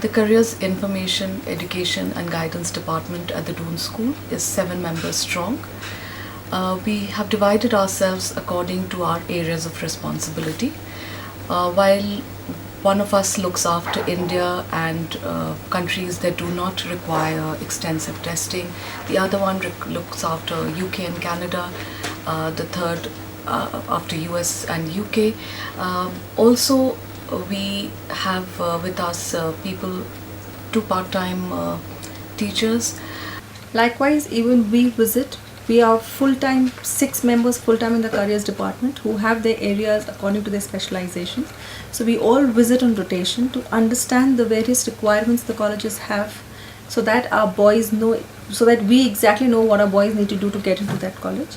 The Careers Information, Education and Guidance Department at the Doon School is 7 members strong. We have divided ourselves according to our areas of responsibility. While one of us looks after India and countries that do not require extensive testing, the other one looks after UK and Canada, the third after US and UK. Also, we have with us people, 2 part-time teachers. Likewise, even we visit. We are full-time, 6 members full-time in the careers department who have their areas according to their specializations. So we all visit on rotation to understand the various requirements the colleges have, so that our boys know, so that we exactly know what our boys need to do to get into that college.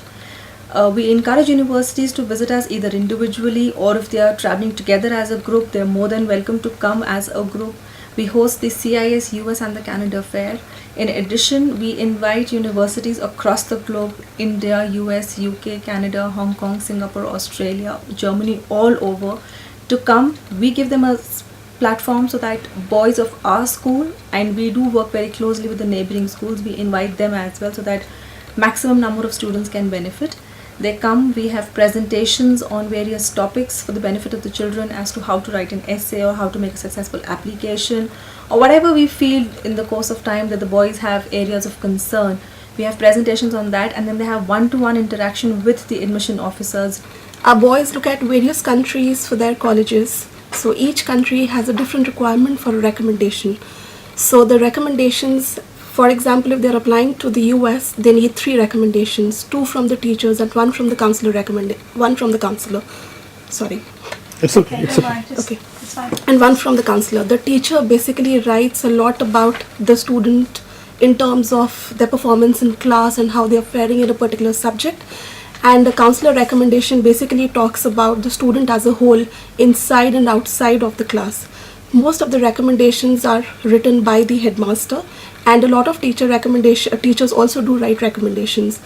We encourage universities to visit us either individually, or if they are traveling together as a group, they're more than welcome to come as a group. We host the CIS US and the Canada Fair. In addition, we invite universities across the globe, India, US, UK, Canada, Hong Kong, Singapore, Australia, Germany, all over, to come. We give them a platform so that boys of our school, and we do work very closely with the neighboring schools, we invite them as well so that maximum number of students can benefit. They come, we have presentations on various topics for the benefit of the children as to how to write an essay or how to make a successful application, or whatever we feel in the course of time that the boys have areas of concern. We have presentations on that, and then they have one-to-one interaction with the admission officers. Our boys look at various countries for their colleges. So each country has a different requirement for a recommendation. So the recommendations, for example, if they're applying to the US, they need 3 recommendations, 2 from the teachers and 1 from the counselor Sorry. It's okay. It's okay. Okay. And 1 from the counselor. The teacher basically writes a lot about the student in terms of their performance in class and how they are faring in a particular subject. And the counselor recommendation basically talks about the student as a whole, inside and outside of the class. Most of the recommendations are written by the headmaster, and a lot of teachers also do write recommendations.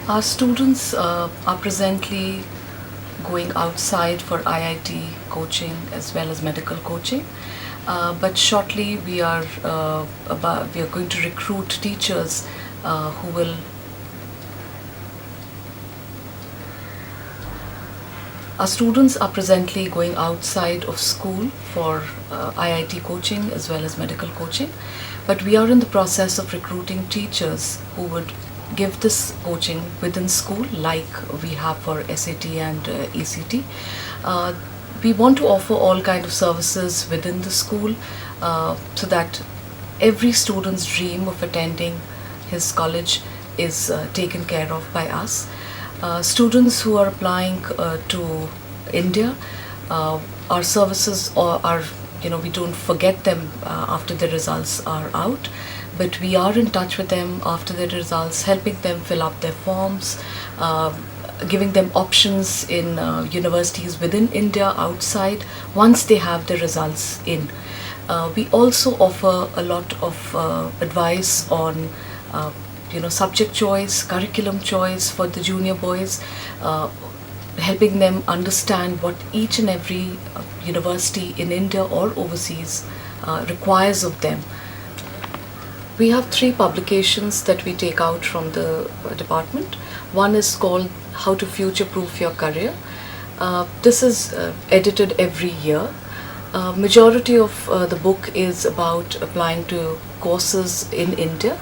Our students are presently going outside for IIT coaching as well as medical coaching, but shortly we are going to recruit teachers who will. Our students are presently going outside of school for IIT coaching as well as medical coaching, but we are in the process of recruiting teachers who would give this coaching within school, like we have for SAT and ECT. We want to offer all kind of services within the school so that every student's dream of attending his college is taken care of by us. Students who are applying to India, our services are, we don't forget them after the results are out, but we are in touch with them after the results, helping them fill up their forms, giving them options in universities within India, outside, once they have the results in. We also offer a lot of advice on subject choice, curriculum choice for the junior boys, helping them understand what each and every university in India or overseas requires of them. We have 3 publications that we take out from the department. One is called How to Future-Proof Your Career. This is edited every year. Majority of the book is about applying to courses in India.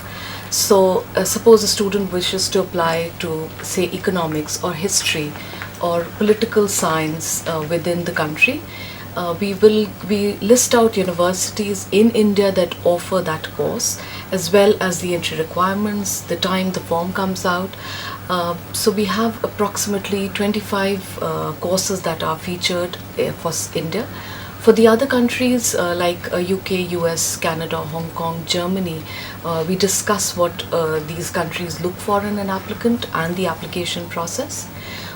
So suppose a student wishes to apply to, say, economics or history or political science within the country. We list out universities in India that offer that course, as well as the entry requirements, the time the form comes out. So we have approximately 25 courses that are featured for India. For the other countries like UK, US, Canada, Hong Kong, Germany, we discuss what these countries look for in an applicant and the application process.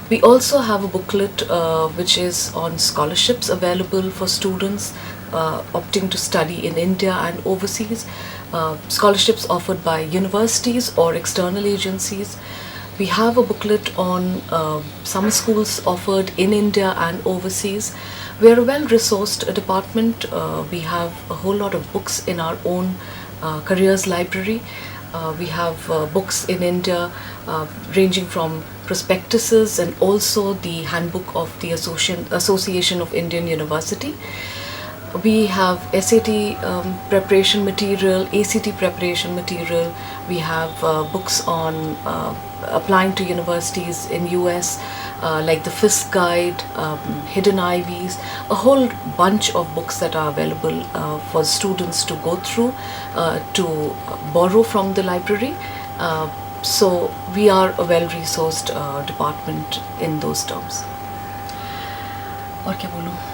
We also have a booklet which is on scholarships available for students opting to study in India and overseas, scholarships offered by universities or external agencies. We have a booklet on summer schools offered in India and overseas. We are a well-resourced department. We have a whole lot of books in our own careers library. We have books in India ranging from prospectuses and also the handbook of the Association of Indian University. We have SAT preparation material, ACT preparation material. We have books on applying to universities in US, like the FISC Guide, Hidden Ivies, a whole bunch of books that are available for students to go through, to borrow from the library. So we are a well-resourced department in those terms. और क्या बोलूँ?